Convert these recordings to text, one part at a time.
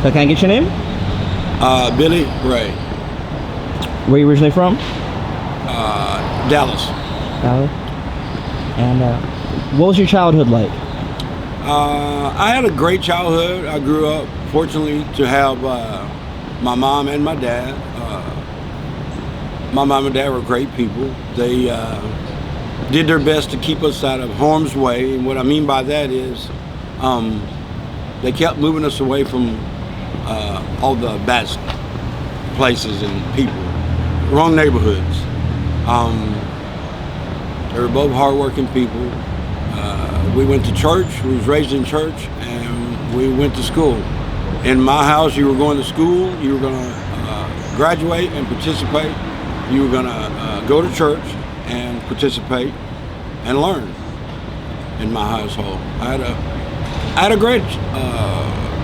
So can I get your name? Billy Ray. Where are you originally from? Dallas. Dallas. And what was your childhood like? I had a great childhood. I grew up, fortunately, to have my mom and my dad. My mom and dad were great people. They did their best to keep us out of harm's way. And what I mean by that is they kept moving us away from all the bad places and people, wrong neighborhoods. They were both hardworking people. We went to church. We was raised in church, and we went to school. In my house, you were going to school. You were going to graduate and participate. You were going to go to church and participate and learn. In my household, I had a great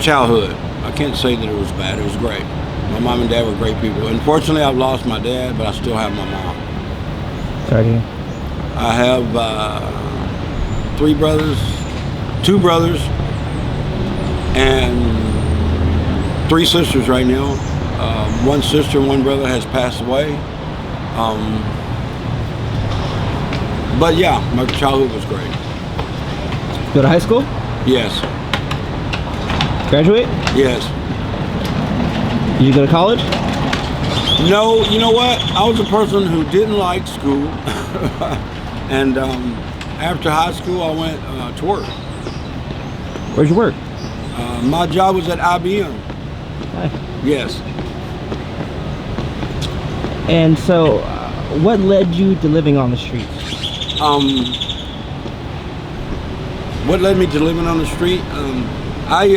childhood. I can't say that it was bad. It was great. My mom and dad were great people. Unfortunately, I've lost my dad, but I still have my mom. Sorry to hear. I have 2 brothers, and 3 sisters right now. 1 sister and 1 brother has passed away. But yeah, my childhood was great. Go to high school? Yes. Graduate? Yes. Did you go to college? No, you know what? I was a person who didn't like school. And after high school, I went to work. Where'd you work? My job was at IBM. Hi. Yes. And so, what led you to living on the streets? What led me to living on the street? I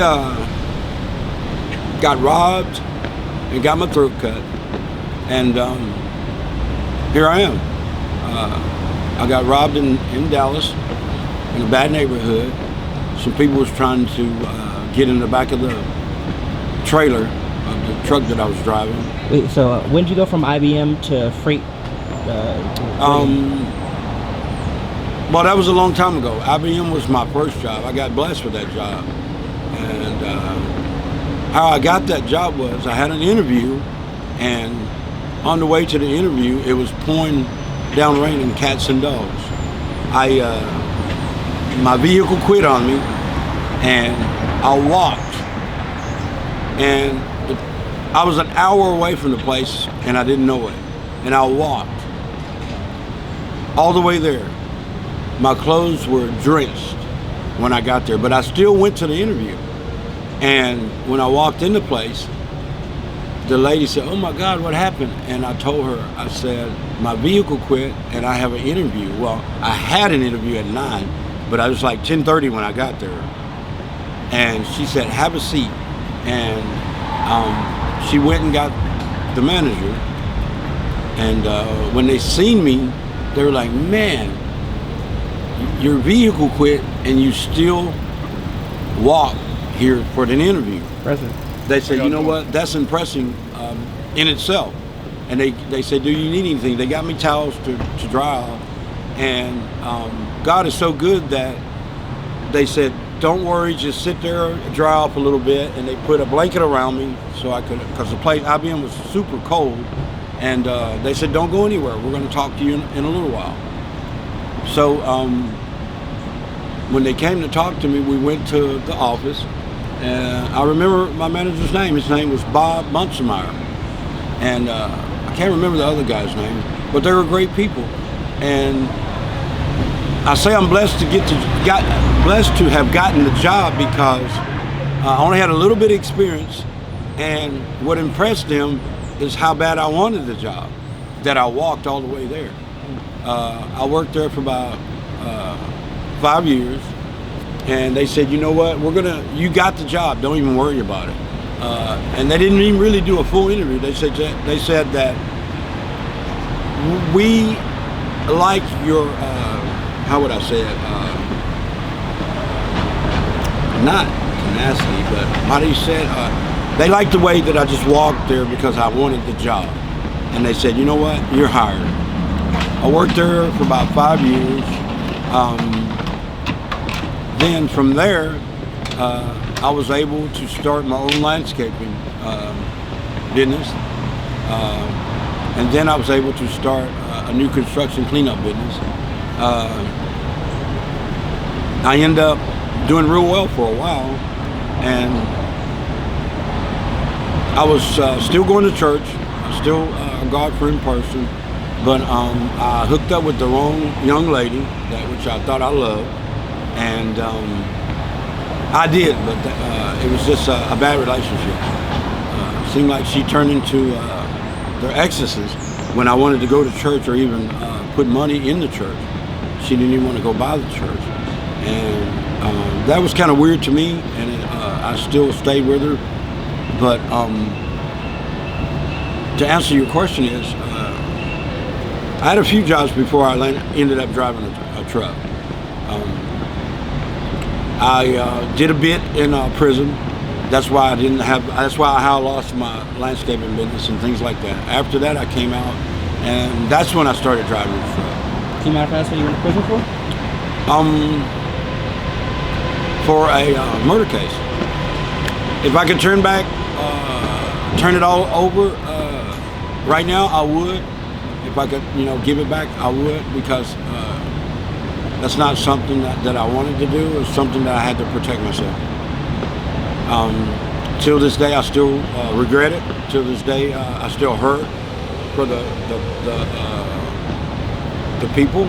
got robbed and got my throat cut. And here I am. I got robbed in Dallas, in a bad neighborhood. Some people was trying to get in the back of the trailer of the truck that I was driving. Wait, so when did you go from IBM to freight? Well, that was a long time ago. IBM was my first job. I got blessed with that job. And how I got that job was I had an interview, and on the way to the interview, it was pouring down raining cats and dogs. My vehicle quit on me, and I walked. And I was an hour away from the place, and I didn't know it. And I walked all the way there. My clothes were drenched when I got there, but I still went to the interview. And when I walked in the place, the lady said, "Oh my God, what happened?" And I told her, I said, "My vehicle quit and I have an interview." Well, I had an interview at 9, but I was like 10:30 when I got there. And she said, "Have a seat." And she went and got the manager. And when they seen me, they were like, "Man, your vehicle quit and you still walk here for an interview." President. They said, "You know what? That's impressive in itself." And they said, "Do you need anything?" They got me towels to dry off. And God is so good that they said, "Don't worry, just sit there, dry off a little bit." And they put a blanket around me so I could, because the place, IBM was super cold. And they said, "Don't go anywhere. We're going to talk to you in a little while." So when they came to talk to me, we went to the office. And I remember my manager's name. His name was Bob Munsemeyer. And I can't remember the other guy's name, but they were great people. And I say I'm blessed to have gotten the job because I only had a little bit of experience. And what impressed them is how bad I wanted the job, that I walked all the way there. I worked there for about 5 years. And they said, "You know what, you got the job, don't even worry about it." And they didn't even really do a full interview. They said that we like your, how would I say it, not tenacity, but how do you say it? They liked the way that I just walked there because I wanted the job. And they said, "You know what, you're hired." I worked there for about 5 years. Then from there, I was able to start my own landscaping business. And then I was able to start a new construction cleanup business. I ended up doing real well for a while, and I was still going to church, still a God-fearing person, but I hooked up with the wrong young lady, which I thought I loved, and I did, but it was just a bad relationship. It seemed like she turned into their exorcist when I wanted to go to church or even put money in the church. She didn't even want to go by the church, and that was kind of weird to me, and I still stayed with her. But to answer your question is, I had a few jobs before I ended up driving a truck. I did a bit in prison. That's why I lost my landscaping business and things like that. After that, I came out, and that's when I started driving the truck. Came out, that's what you went to prison for? For a murder case. If I could turn it all over right now, I would. If I could, give it back, I would, because that's not something that I wanted to do. It's something that I had to protect myself. Till this day, I still regret it. Till this day, I still hurt for the people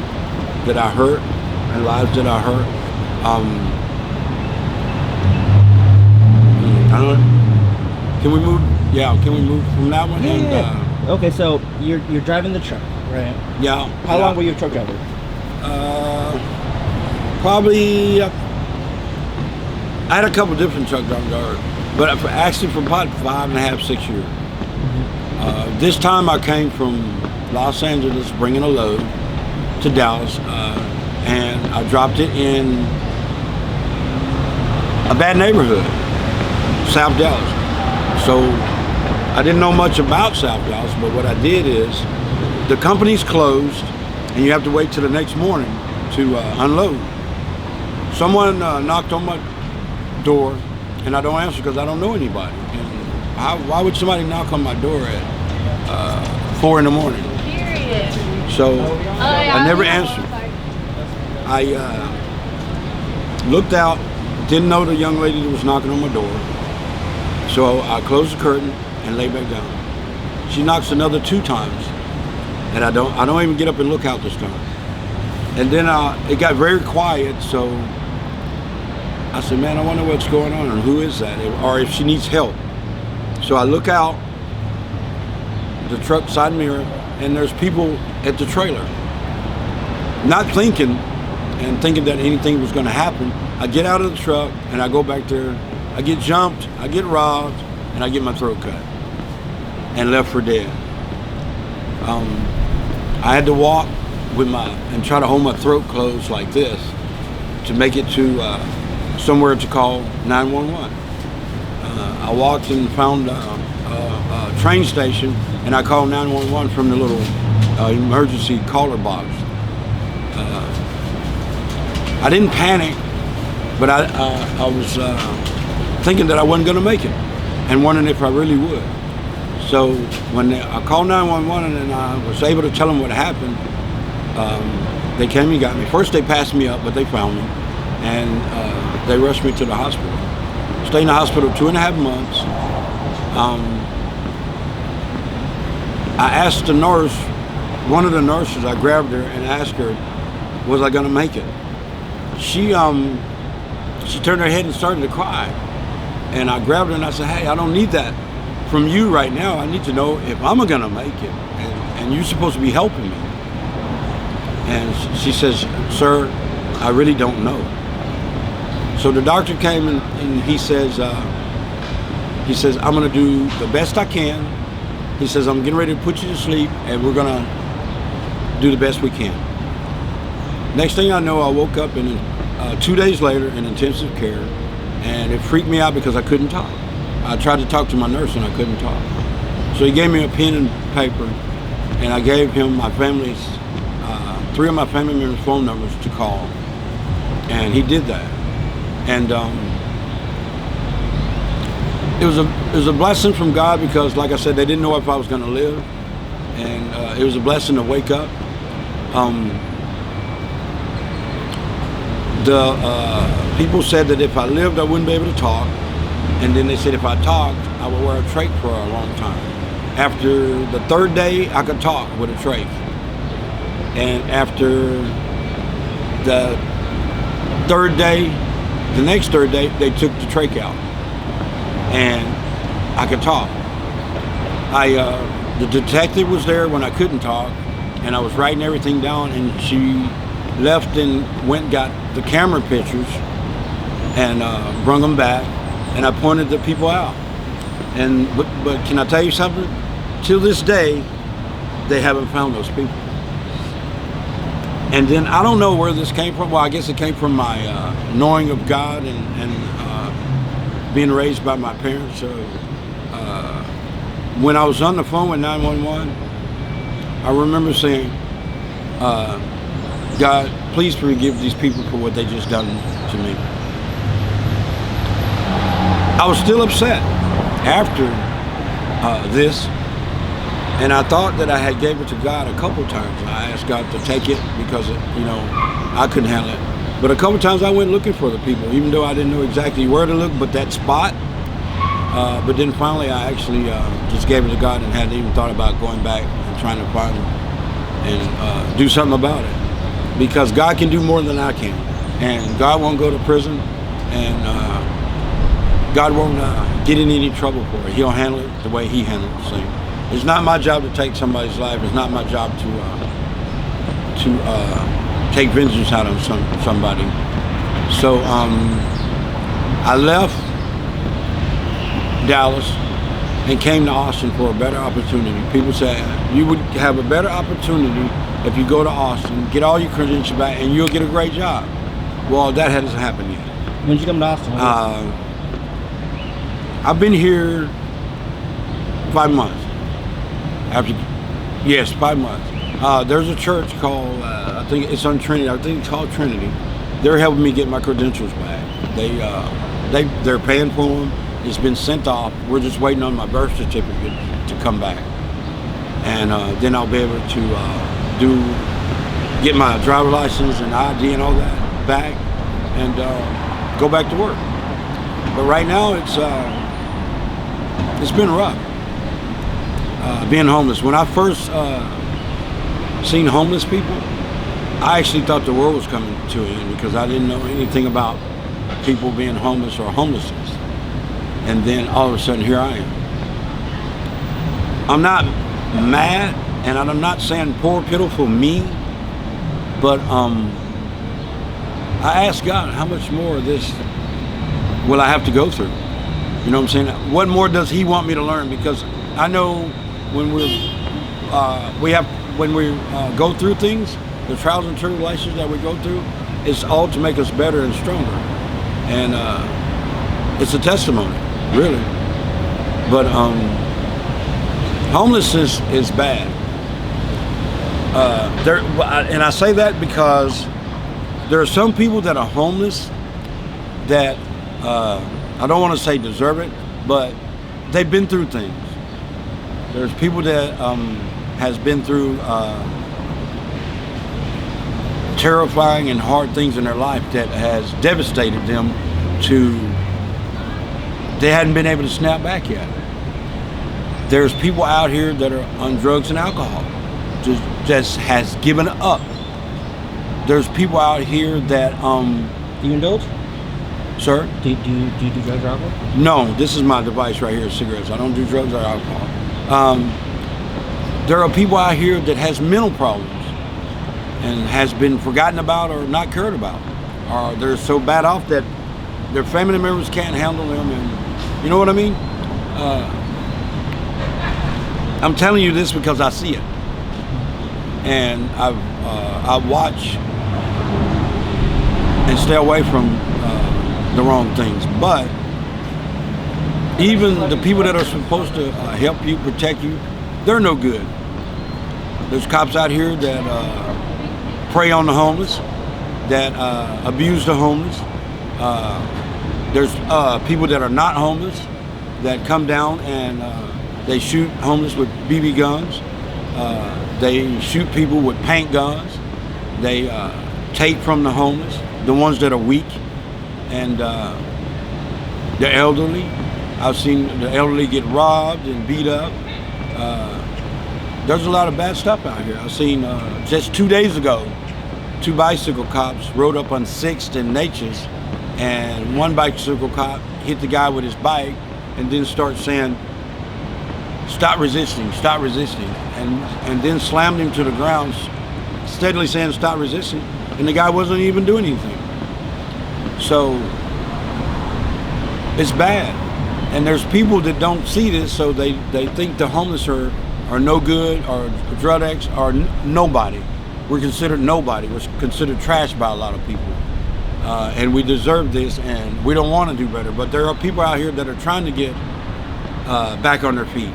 that I hurt and lives that I hurt. I don't know. Can we move? Yeah, can we move from that one? Yeah. Okay, so you're driving the truck, right? Yeah. How long were you a truck driver? Probably. I had a couple different truck drivers, but actually for about 5.5, 6 years. Mm-hmm. This time I came from Los Angeles bringing a load to Dallas, and I dropped it in a bad neighborhood, South Dallas. So I didn't know much about South Dallas, but what I did is the company's closed, and you have to wait till the next morning to unload. Someone knocked on my door, and I don't answer because I don't know anybody. And why would somebody knock on my door at 4 in the morning? So I never answered. I looked out, didn't know the young lady that was knocking on my door. So I closed the curtain and lay back down. She knocks another 2 times, and I don't even get up and look out this time. And then it got very quiet, so I said, man, I wonder what's going on and who is that, or if she needs help. So I look out the truck side mirror, and there's people at the trailer. Not thinking that anything was going to happen, I get out of the truck and I go back there. I get jumped, I get robbed, and I get my throat cut and left for dead. I had to walk and try to hold my throat closed like this to make it to somewhere to call 911. I walked and found a train station, and I called 911 from the little emergency caller box. I didn't panic, but I was thinking that I wasn't going to make it and wondering if I really would. So when I called 911 and I was able to tell them what happened, they came and got me. First they passed me up, but they found me, and they rushed me to the hospital. Stayed in the hospital 2.5 months. I asked the nurse, one of the nurses, I grabbed her and asked her, was I going to make it? She turned her head and started to cry. And I grabbed her and I said, hey, I don't need that from you right now. I need to know if I'm going to make it. And you're supposed to be helping me. And she says, sir, I really don't know. So the doctor came and he says, I'm going to do the best I can. He says, I'm getting ready to put you to sleep, and we're going to do the best we can. Next thing I know, I woke up 2 days later in intensive care, and it freaked me out because I couldn't talk. I tried to talk to my nurse and I couldn't talk. So he gave me a pen and paper, and I gave him my family's, 3 of my family members' phone numbers to call, and he did that. And it was a blessing from God because, like I said, they didn't know if I was going to live, and it was a blessing to wake up. The people said that if I lived, I wouldn't be able to talk, and then they said if I talked, I would wear a trach for a long time. After the third day, I could talk with a trach, and after the third day, the next third day, they took the trach out, and I could talk. The detective was there when I couldn't talk, and I was writing everything down, and she left and went and got the camera pictures and brung them back, and I pointed the people out. And but can I tell you something? Till this day, they haven't found those people. And then I don't know where this came from. Well, I guess it came from my knowing of God and being raised by my parents. So when I was on the phone with 911, I remember saying, God, please forgive these people for what they just done to me. I was still upset after this, and I thought that I had gave it to God a couple times. I asked God to take it because, I couldn't handle it. But a couple times I went looking for the people, even though I didn't know exactly where to look, but that spot. But then finally I actually just gave it to God and hadn't even thought about going back and trying to find them and do something about it. Because God can do more than I can. And God won't go to prison, and God won't get in any trouble for it. He'll handle it the way He handles things. It's not my job to take somebody's life. It's not my job to take vengeance out of somebody. So I left Dallas and came to Austin for a better opportunity. People say you would have a better opportunity if you go to Austin, get all your credentials back, and you'll get a great job. Well, that hasn't happened yet. When did you come to Austin? I've been here 5 months. 5 months. There's a church called, I think it's on Trinity. I think it's called Trinity. They're helping me get my credentials back. They're paying for them. It's been sent off. We're just waiting on my birth certificate to come back, and then I'll be able to get my driver license and ID and all that back, and go back to work. But right now it's been rough. Being homeless. When I first seen homeless people, I actually thought the world was coming to an end because I didn't know anything about people being homeless or homelessness. And then all of a sudden, here I am. I'm not mad, and I'm not saying poor, pitiful me, but I asked God, how much more of this will I have to go through? You know what I'm saying? What more does He want me to learn? Because I know when we go through things, the trials and tribulations that we go through, it's all to make us better and stronger. And it's a testimony, really. But homelessness is bad. And I say that because there are some people that are homeless that I don't want to say deserve it, but they've been through things. There's people that has been through terrifying and hard things in their life that has devastated them to they hadn't been able to snap back yet. There's people out here that are on drugs and alcohol, just has given up. There's people out here that Do you indulge? Sir? Do you do drugs or alcohol? No, this is my device right here, cigarettes. I don't do drugs or alcohol. There are people out here that has mental problems and has been forgotten about or not cared about, or they're so bad off that their family members can't handle them, and you know what I mean? I'm telling you this because I see it, and I watch and stay away from the wrong things. But even the people that are supposed to help you, protect you, they're no good. There's cops out here that prey on the homeless, that abuse the homeless. There's people that are not homeless that come down and they shoot homeless with BB guns. They shoot people with paint guns. They take from the homeless, the ones that are weak, and the elderly. I've seen the elderly get robbed and beat up. There's a lot of bad stuff out here. I've seen just 2 days ago, 2 bicycle cops rode up on 6th and Natchez, and one bicycle cop hit the guy with his bike and then started saying, stop resisting, and then slammed him to the ground, steadily saying stop resisting, and the guy wasn't even doing anything. So it's bad. And there's people that don't see this, so they think the homeless are no good, or drug addicts, or nobody. We're considered nobody. We're considered trash by a lot of people. And we deserve this, and we don't want to do better. But there are people out here that are trying to get back on their feet.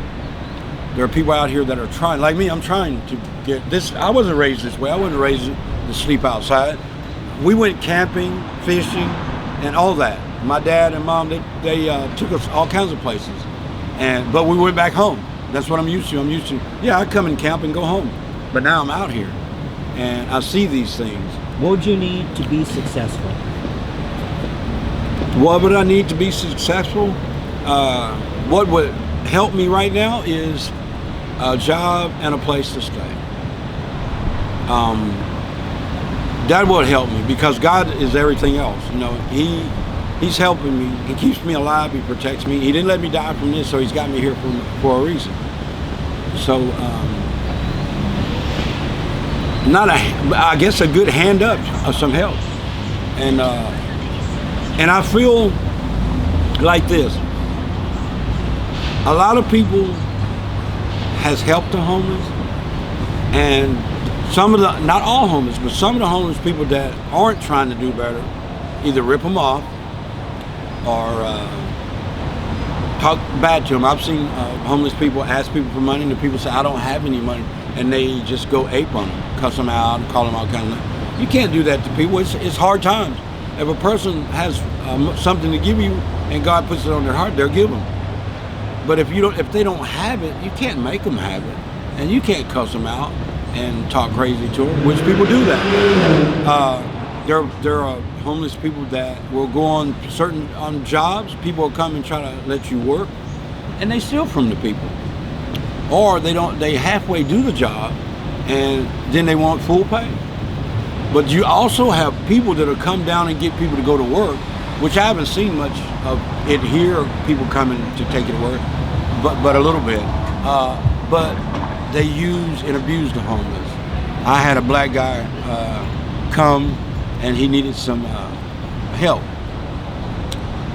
There are people out here that are trying, like me, I'm trying to get this. I wasn't raised this way. I wasn't raised to sleep outside. We went camping, fishing, and all that. My dad and mom, they took us all kinds of places, but we went back home. That's what I'm used to. I come and camp and go home, but now I'm out here, and I see these things. What would you need to be successful? What would I need to be successful? What would help me right now is a job and a place to stay. That would help me, because God is everything else. You know, He's helping me. He keeps me alive. He protects me. He didn't let me die from this, so He's got me here for a reason. So, I guess a good hand up or some help. And I feel like this. A lot of people has helped the homeless, and not all homeless, but some of the homeless people that aren't trying to do better, either rip them off or talk bad to them. I've seen homeless people ask people for money, and the people say, I don't have any money, and they just go ape on them, cuss them out, call them all kinds of things. You can't do that to people. It's hard times. If a person has something to give you and God puts it on their heart, they'll give them. But if they don't have it, you can't make them have it, and you can't cuss them out and talk crazy to them, which people do that. There are homeless people that will go on jobs. People will come and try to let you work, and they steal from the people, or they halfway do the job, and then they want full pay. But you also have people that'll come down and get people to go to work, which I haven't seen much of it here. People coming to take it to work, but a little bit. But they use and abuse the homeless. I had a black guy come, and he needed some help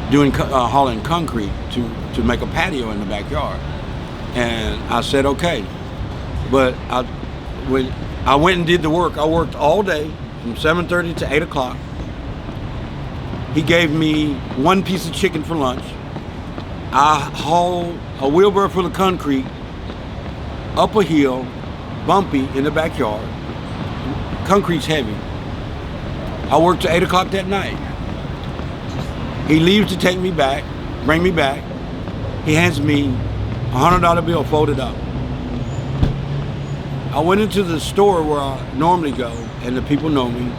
hauling concrete to make a patio in the backyard. And I said, okay. But when I went and did the work, I worked all day from 7:30 to 8 o'clock. He gave me 1 piece of chicken for lunch. I hauled a wheelbarrow full of concrete up a hill, bumpy in the backyard. Concrete's heavy. I worked till 8 o'clock that night. He leaves to take me back, bring me back. He hands me a $100 bill folded up. I went into the store where I normally go, and the people know me.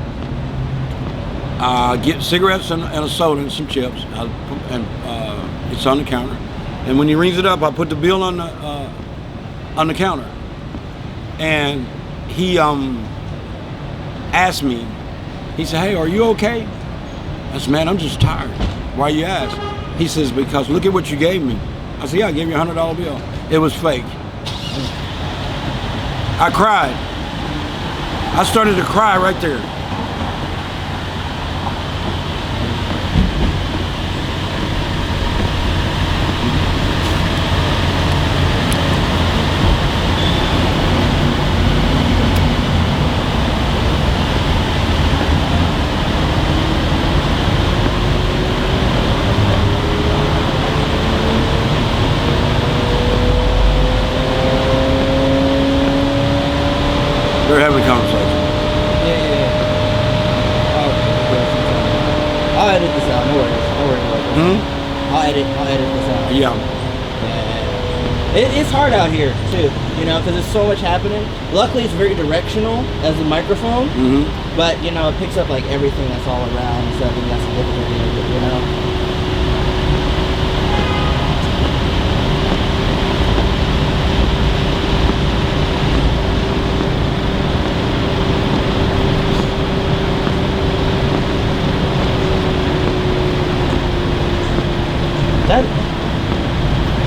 I get cigarettes and a soda and some chips, and it's on the counter. And when he rings it up, I put the bill on the counter. And he asked me, he said, hey, are you okay? I said, man, I'm just tired. Why you ask? He says, because look at what you gave me. I said, yeah, I gave you a $100 bill. It was fake. I cried. I started to cry right there. They're having a conversation. Yeah. It's hard out here too, you know, because there's so much happening. Luckily, it's very directional as a microphone, but you know, it picks up like everything that's all around. So I think that's the difficulty of it, you know.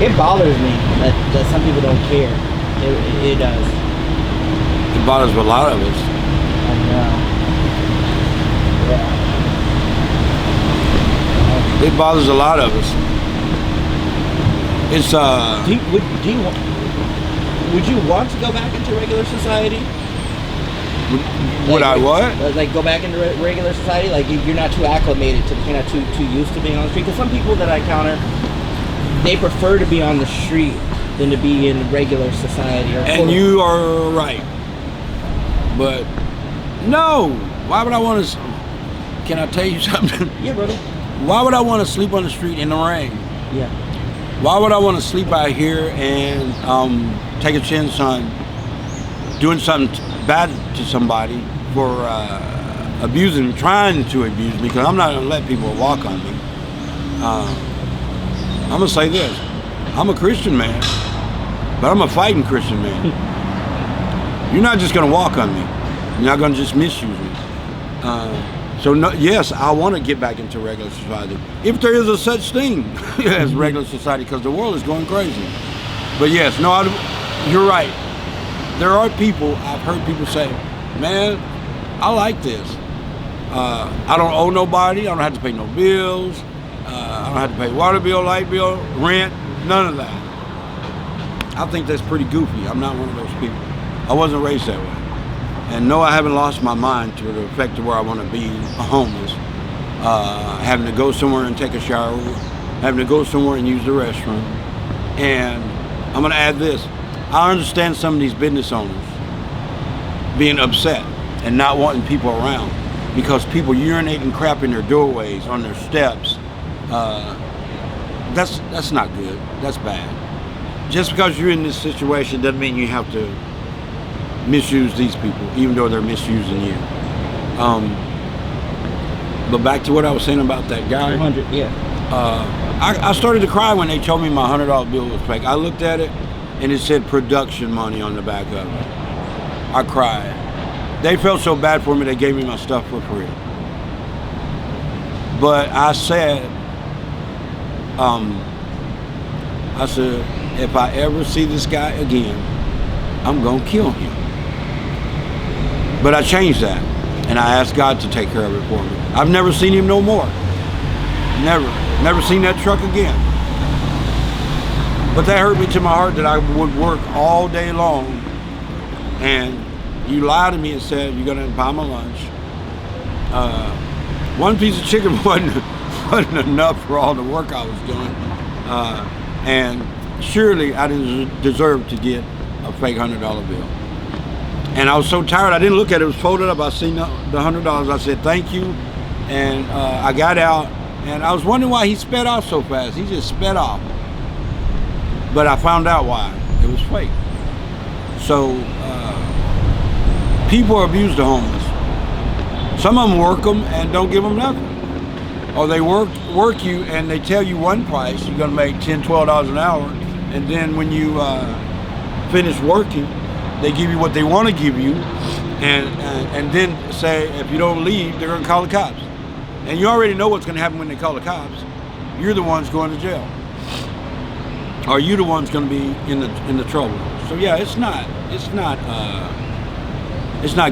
It bothers me that some people don't care. It does. It bothers a lot of us. I know. Yeah. It bothers a lot of us. It's would you want to go back into regular society? Would I what? Like go back into regular society? Like you're not too acclimated to, you're not too used to being on the street? Because some people that I encounter, they prefer to be on the street than to be in regular society. And you are right. But no, why would I want to? Can I tell you something? Yeah, brother. Why would I want to sleep on the street in the rain? Yeah. Why would I want to sleep out here and take a chance on doing something bad to somebody for trying to abuse me? Because I'm not going to let people walk on me. I'm going to say this. I'm a Christian man, but I'm a fighting Christian man. You're not just going to walk on me. You're not going to just misuse me. So no, yes, I want to get back into regular society, if there is a such thing as regular society, because the world is going crazy. But yes, no, you're right. There are people, I've heard people say, man, I like this. I don't owe nobody. I don't have to pay no bills. I don't have to pay water bill, light bill, rent, none of that. I think that's pretty goofy. I'm not one of those people. I wasn't raised that way. And no, I haven't lost my mind to the effect of where I want to be homeless. Having to go somewhere and take a shower, having to go somewhere and use the restroom. And I'm going to add this. I understand some of these business owners being upset and not wanting people around because people urinate and crap in their doorways, on their steps. That's not good. That's bad. Just because you're in this situation doesn't mean you have to misuse these people, even though they're misusing you. But back to what I was saying about that guy. 200, yeah. I started to cry when they told me my $100 bill was fake. I looked at it and it said production money on the back of it. I cried. They felt so bad for me they gave me my stuff for free. But I said, if I ever see this guy again, I'm gonna kill him. But I changed that, and I asked God to take care of it for me. I've never seen him no more. Never seen that truck again. But that hurt me to my heart that I would work all day long, and you lied to me and said you're gonna buy my lunch. One piece of chicken wasn't enough for all the work I was doing, and surely I didn't deserve to get a fake $100 bill. And I was so tired, I didn't look at it. It was folded up. I seen the $100. I said thank you, and I got out. And I was wondering why he sped off so fast. He just sped off. But I found out why. It was fake. So people abuse the homeless. Some of them work them and don't give them nothing. Or they work you and they tell you one price, you're gonna make $10, $12 an hour, and then when you finish working, they give you what they want to give you, and then say if you don't leave, they're gonna call the cops. And you already know what's gonna happen when they call the cops. You're the ones going to jail, or you're the ones gonna be in the trouble. So yeah, it's not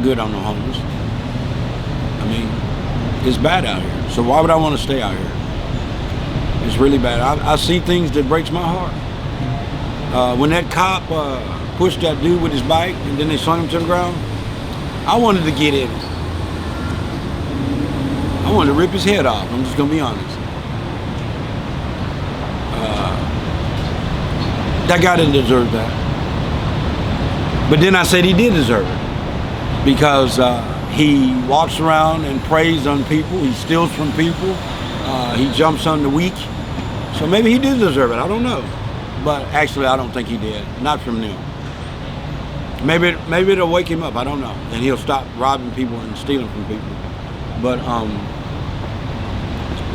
good on the homeless. I mean, it's bad out here. So why would I want to stay out here? It's really bad. I see things that breaks my heart. When that cop pushed that dude with his bike and then they slung him to the ground, I wanted to get in it. I wanted to rip his head off. I'm just gonna be honest. That guy didn't deserve that. But then I said he did deserve it because he walks around and preys on people. He steals from people. He jumps on the weak. So maybe he did deserve it. I don't know. but actually I don't think he did. Not from them. Maybe it'll wake him up. I don't know, and he'll stop robbing people and stealing from people. But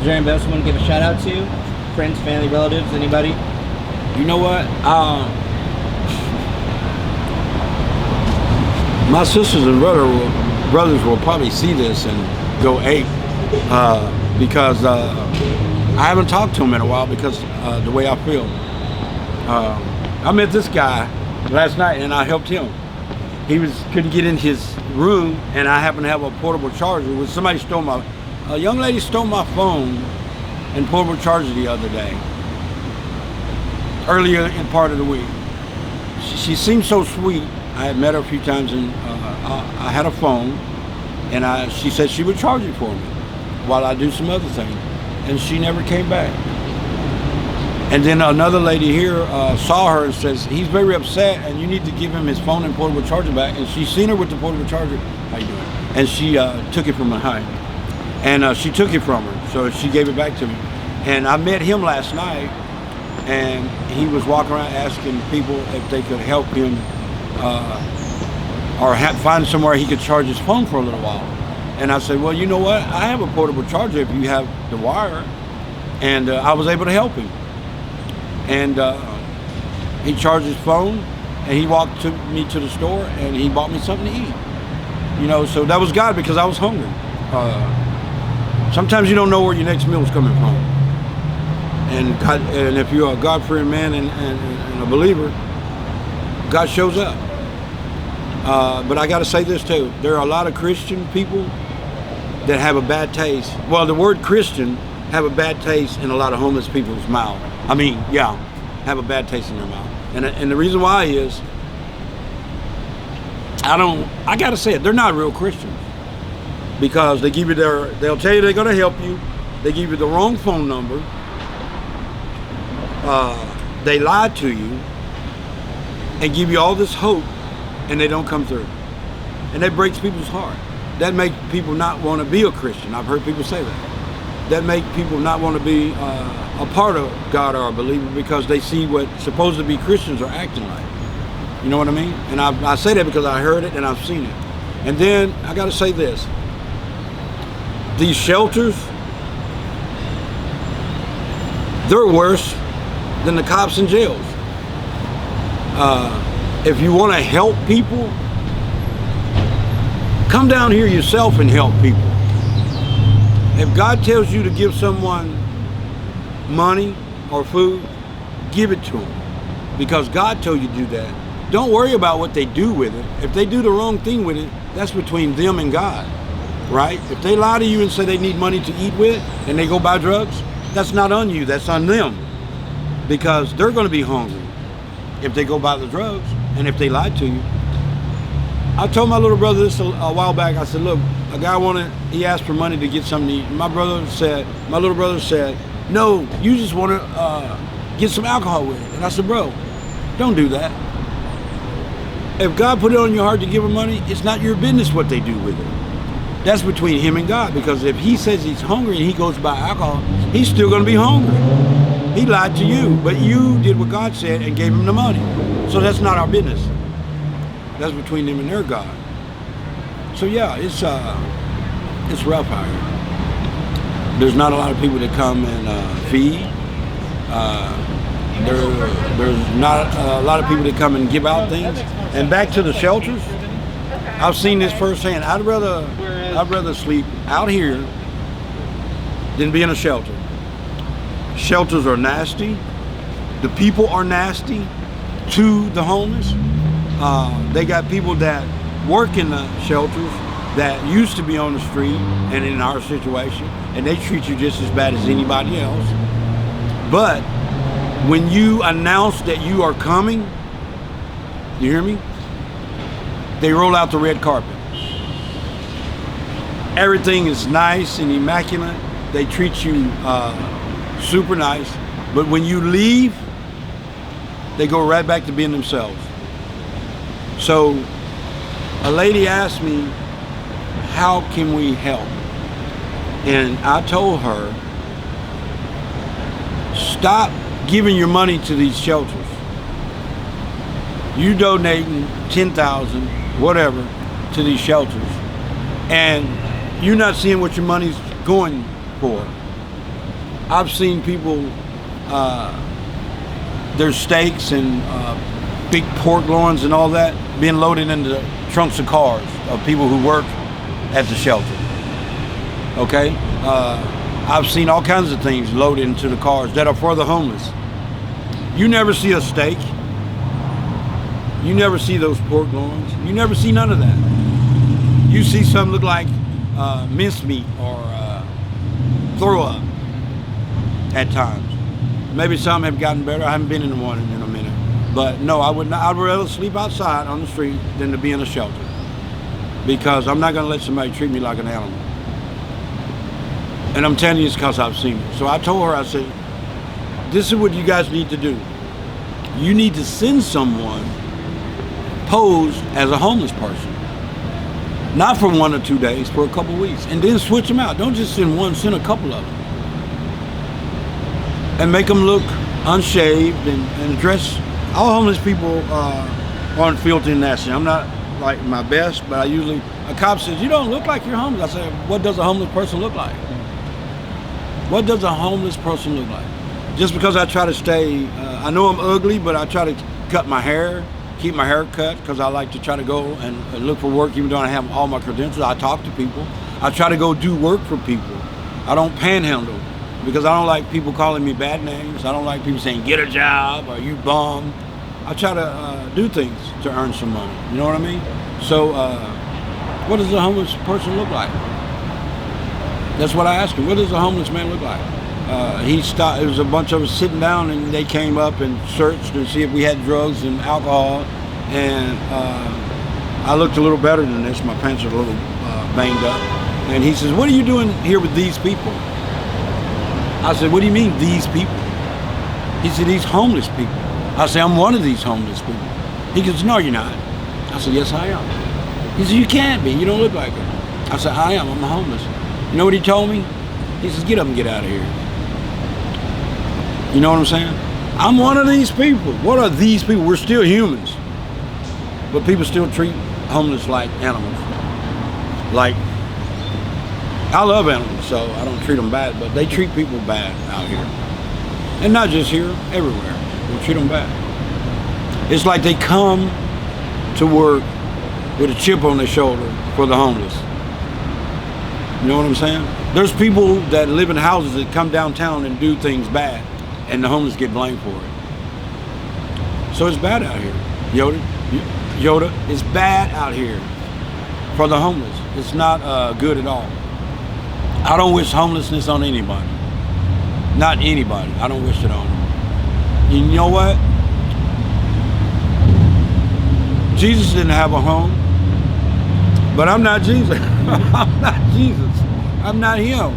Is there anybody else you want to give a shout out to? Friends, family, relatives, anybody? you know what? My sisters and brothers will probably see this and go ape because I haven't talked to them in a while because the way I feel. I met this guy last night and I helped him. He couldn't get in his room, and I happened to have a portable charger. A young lady stole my phone and portable charger the other day, earlier in part of the week. She seemed so sweet. I had met her a few times, and I had a phone, and she said she would charge it for me while I do some other things, and she never came back. And then another lady here saw her and says, he's very upset and you need to give him his phone and portable charger back. And she's seen her with the portable charger. How you doing? And she took it from behind. And she took it from her. So she gave it back to me. And I met him last night, and he was walking around asking people if they could help him or find somewhere he could charge his phone for a little while. And I said, well, you know what? I have a portable charger if you have the wire. And I was able to help him. And he charged his phone, and he walked me to the store, and he bought me something to eat. You know, so that was God, because I was hungry. Sometimes you don't know where your next meal is coming from. And God, and if you're a God-fearing man and a believer, God shows up. But I got to say this too: there are a lot of Christian people that have a bad taste. Well, the word Christian have a bad taste in a lot of homeless people's mouth. I mean, yeah, have a bad taste in their mouth. And the reason why is, I gotta say it, they're not real Christians. Because they give you they'll tell you they're gonna help you. They give you the wrong phone number. They lie to you and give you all this hope, and they don't come through. And that breaks people's heart. That makes people not want to be a Christian. I've heard people say that. That make people not want to be a part of God or a believer, because they see what supposed to be Christians are acting like. You know what I mean? And I say that because I heard it and I've seen it. And then I got to say this: these shelters, they're worse than the cops in jails. If you want to help people, come down here yourself and help people. If God tells you to give someone money or food, give it to them, because God told you to do that. Don't worry about what they do with it. If they do the wrong thing with it, that's between them and God, right? If they lie to you and say they need money to eat with and they go buy drugs, that's not on you, that's on them, because they're going to be hungry if they go buy the drugs and if they lied to you. I told my little brother this a while back. I said, look, a guy he asked for money to get something to eat. My little brother said, no, you just want to get some alcohol with it. And I said, bro, don't do that. If God put it on your heart to give him money, it's not your business what they do with it. That's between him and God, because if he says he's hungry and he goes to buy alcohol, he's still going to be hungry. He lied to you, but you did what God said and gave him the money. So that's not our business. That's between them and their God. So yeah, it's rough out here. There's not a lot of people that come and feed. There's not a lot of people that come and give out things. And back to the shelters, I've seen this firsthand. I'd rather sleep out here than be in a shelter. Shelters are nasty. The people are nasty to the homeless. They got people that work in the shelters that used to be on the street and in our situation, and they treat you just as bad as anybody else. But when you announce that you are coming, you hear me? They roll out the red carpet. Everything is nice and immaculate. They treat you super nice. But when you leave, they go right back to being themselves. So a lady asked me, how can we help? And I told her, stop giving your money to these shelters. You donating 10,000, whatever, to these shelters, and you're not seeing what your money's going for. I've seen people, there's steaks and big pork loins and all that being loaded into the trunks of cars of people who work at the shelter. Okay? I've seen all kinds of things loaded into the cars that are for the homeless. You never see a steak. You never see those pork loins. You never see none of that. You see something look like mincemeat or throw up at times. Maybe some have gotten better. I haven't been in the one in a minute. But no, I would not. I'd rather sleep outside on the street than to be in a shelter. Because I'm not going to let somebody treat me like an animal. And I'm telling you it's because I've seen it. So I told her, I said, this is what you guys need to do. You need to send someone posed as a homeless person. Not for 1 or 2 days, for a couple weeks. And then switch them out. Don't just send one, send a couple of them. And make them look unshaved and dress. All homeless people aren't filthy and nasty. I'm not like my best, but a cop says, you don't look like you're homeless. I say, what does a homeless person look like? What does a homeless person look like? Just because I try to stay, I know I'm ugly, but I try to cut my hair, keep my hair cut, because I like to try to go and look for work even though I have all my credentials. I talk to people. I try to go do work for people. I don't panhandle because I don't like people calling me bad names. I don't like people saying, get a job or you bum. I try to do things to earn some money. You know what I mean? So what does a homeless person look like? That's what I asked him. What does a homeless man look like? He stopped. There was a bunch of us sitting down, and they came up and searched to see if we had drugs and alcohol. And I looked a little better than this. My pants are a little banged up. And he says, "What are you doing here with these people?" I said, "What do you mean, these people?" He said, "These homeless people." I said, "I'm one of these homeless people." He goes, "No, you're not." I said, "Yes, I am." He said, "You can't be. You don't look like it." I said, "I am. I'm homeless." You know what he told me? He says, "Get up and get out of here." You know what I'm saying? I'm one of these people. What are these people? We're still humans. But people still treat homeless like animals. Like, I love animals, so I don't treat them bad, but they treat people bad out here. And not just here, everywhere. They treat them bad. It's like they come to work with a chip on their shoulder for the homeless. You know what I'm saying? There's people that live in houses that come downtown and do things bad, and the homeless get blamed for it. So it's bad out here. Yoda, it's bad out here for the homeless. It's not good at all. I don't wish homelessness on anybody. Not anybody. I don't wish it on them. You know what? Jesus didn't have a home, but I'm not Jesus. I'm not Jesus. I'm not him.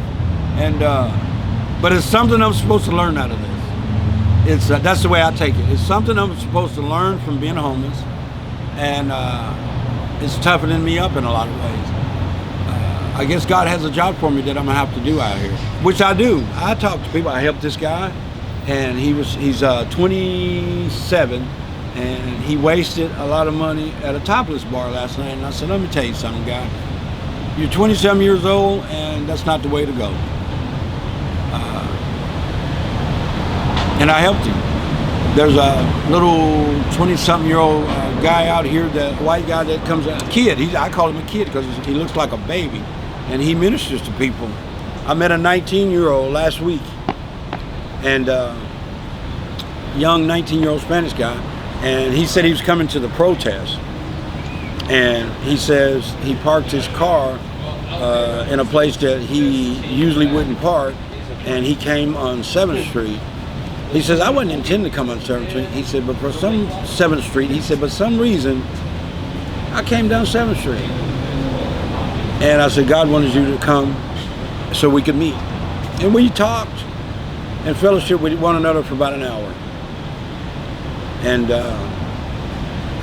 And but it's something I'm supposed to learn out of this. It's that's the way I take it. It's something I'm supposed to learn from being homeless, and it's toughening me up in a lot of ways. I guess God has a job for me that I'm gonna have to do out here, which I do. I talk to people. I helped this guy, and he's 27, and he wasted a lot of money at a topless bar last night. And I said, "Let me tell you something, guy. You're 27 years old, and that's not the way to go." And I helped him. There's a little 20-something-year-old guy out here, the white guy that comes out, kid. I call him a kid because he looks like a baby, and he ministers to people. I met a 19-year-old last week, and young 19-year-old Spanish guy, and he said he was coming to the protest, and he says he parked his car in a place that he usually wouldn't park, and he came on 7th Street. He says, "I wasn't intending to come on 7th Street." He said, "But for some 7th Street," he said, "but some reason, I came down 7th Street." And I said, "God wanted you to come so we could meet." And we talked and fellowship with one another for about an hour. And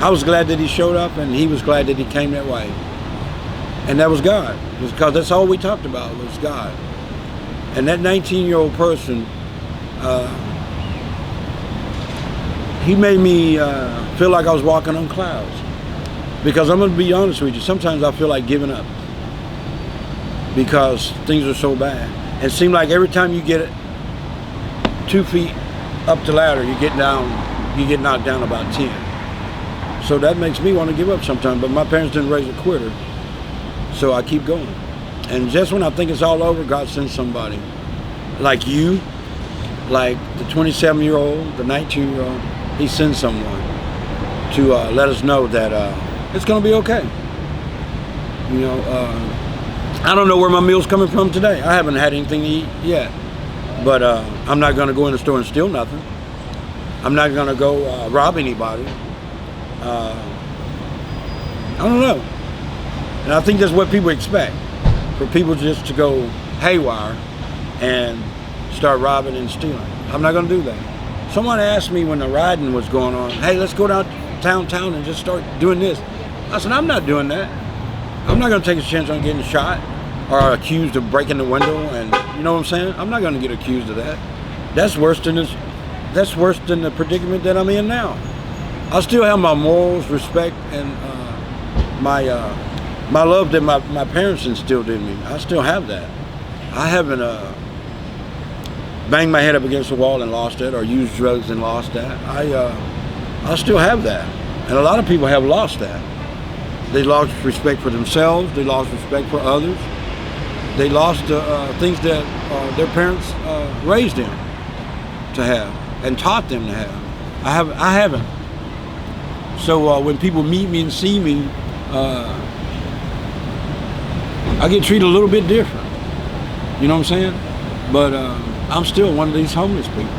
I was glad that he showed up, and he was glad that he came that way. And that was God, because that's all we talked about was God. And that 19-year-old person, he made me feel like I was walking on clouds. Because I'm going to be honest with you, sometimes I feel like giving up because things are so bad. It seems like every time you get 2 feet up the ladder, you get knocked down about 10. So that makes me want to give up sometimes, but my parents didn't raise a quitter, so I keep going. And just when I think it's all over, God sends somebody like you, like the 27-year-old, the 19-year-old. He sends someone to let us know that it's going to be okay. You know, I don't know where my meal's coming from today. I haven't had anything to eat yet, but I'm not going to go in the store and steal nothing. I'm not going to go rob anybody. I don't know. And I think that's what people expect, for people just to go haywire and start robbing and stealing. I'm not going to do that. Someone asked me when the rioting was going on, hey, let's go downtown and just start doing this. I said, I'm not doing that. I'm not going to take a chance on getting shot or accused of breaking the window, and you know what I'm saying? I'm not going to get accused of that. That's worse than the predicament that I'm in now. I still have my morals, respect, and my love that my parents instilled in me. I still have that. I haven't banged my head up against the wall and lost that, or used drugs and lost that. I still have that, and a lot of people have lost that. They lost respect for themselves. They lost respect for others. They lost things that their parents raised them to have and taught them to have. I haven't. So when people meet me and see me, I get treated a little bit different. You know what I'm saying? But I'm still one of these homeless people.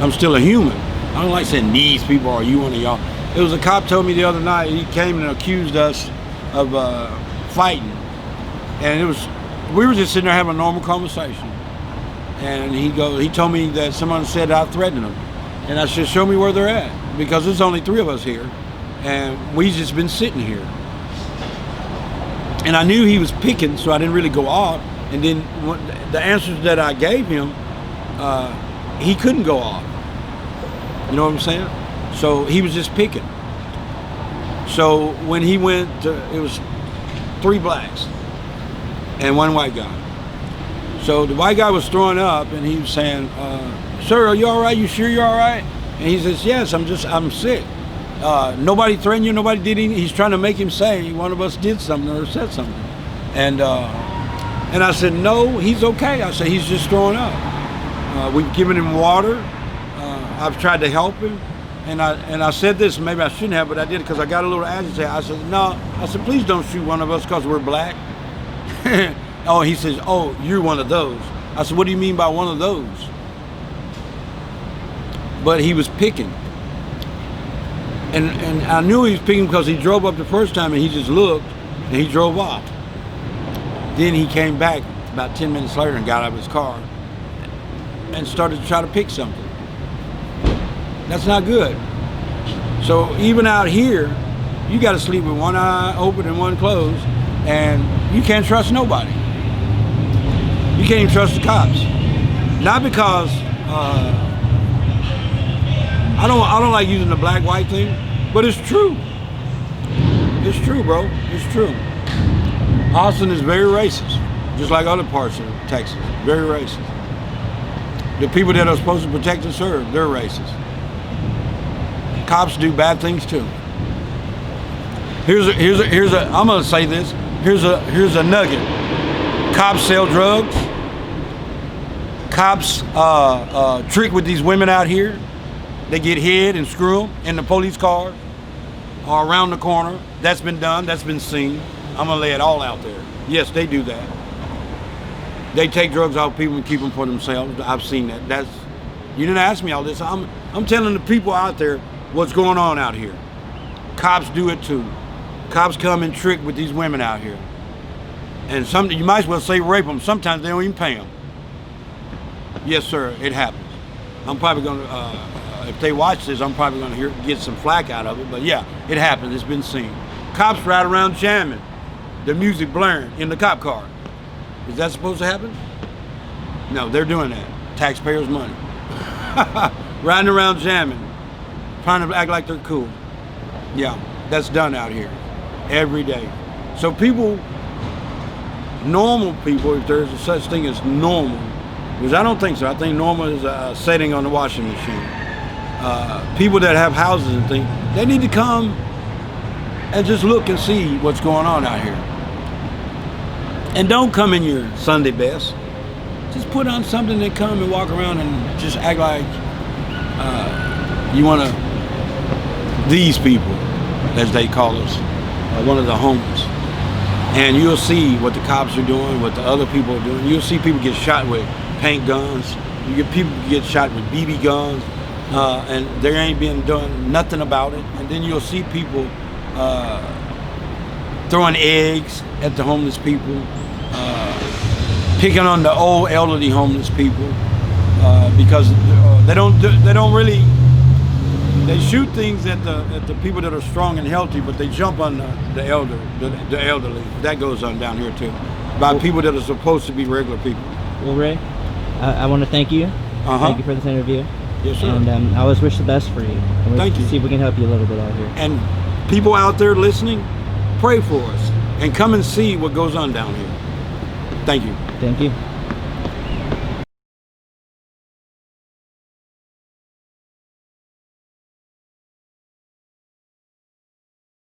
I'm still a human. I don't like saying these people or you one of y'all. It was a cop told me the other night, he came and accused us of fighting. And we were just sitting there having a normal conversation. And he told me that someone said I threatened them. And I said, show me where they're at. Because there's only 3 of us here. And we just been sitting here. And I knew he was picking, so I didn't really go off. And then the answers that I gave him, he couldn't go off. You know what I'm saying? So he was just picking. So when he went, it was 3 blacks and 1 white guy. So the white guy was throwing up, and he was saying, sir, are you all right? You sure you're all right? And he says, yes, I'm sick. Nobody threatened you, nobody did anything. He's trying to make him say one of us did something or said something. And I said, no, he's okay. I said, he's just throwing up. We've given him water. I've tried to help him. And I said this, maybe I shouldn't have, but I did because I got a little agitated. I said, no. I said, please don't shoot one of us because we're black. Oh, he says, oh, you're one of those. I said, what do you mean by one of those? But he was picking. And I knew he was picking because he drove up the first time and he just looked and he drove off. Then he came back about 10 minutes later and got out of his car and started to try to pick something. That's not good. So even out here, you got to sleep with one eye open and one closed, and you can't trust nobody. You can't even trust the cops. Not because I don't like using the black-white thing, but it's true. It's true, bro. It's true. Austin is very racist, just like other parts of Texas. Very racist. The people that are supposed to protect and serve, they're racist. Cops do bad things too. Here's a I'm gonna say this. Here's a nugget. Cops sell drugs. Cops trick with these women out here. They get hid and screw them in the police car or around the corner. That's been done. That's been seen. I'm gonna lay it all out there. Yes, they do that. They take drugs off people and keep them for themselves. I've seen that. You didn't ask me all this. I'm telling the people out there what's going on out here. Cops do it too. Cops come and trick with these women out here. And you might as well say rape them. Sometimes they don't even pay them. Yes, sir, it happens. I'm probably gonna, if they watch this, I'm probably gonna get some flack out of it. But yeah, it happens. It's been seen. Cops ride around jamming, the music blaring in the cop car. Is that supposed to happen? No, they're doing that. Taxpayers' money. Riding around jamming. trying to act like they're cool. Yeah, that's done out here every day. So people, normal people, if there's a such thing as normal, because I don't think so. I think normal is a setting on the washing machine. People that have houses and things, they need to come and just look and see what's going on out here. And don't come in your Sunday best. Just put on something and come and walk around and just act like you want to, these people, as they call us, one of the homeless. And you'll see what the cops are doing, what the other people are doing. You'll see people get shot with paint guns. You get people get shot with BB guns, and there ain't been done nothing about it. And then you'll see people throwing eggs at the homeless people, picking on the old elderly homeless people because they don't really. They shoot things at the people that are strong and healthy, but they jump on the elderly. That goes on down here too, by people that are supposed to be regular people. Well, Ray, I want to thank you. Thank you for this interview. Yes, sir. And I always wish the best for you. And we'll Thank you. See if we can help you a little bit out here. And people out there listening, pray for us and come and see what goes on down here. Thank you. Thank you.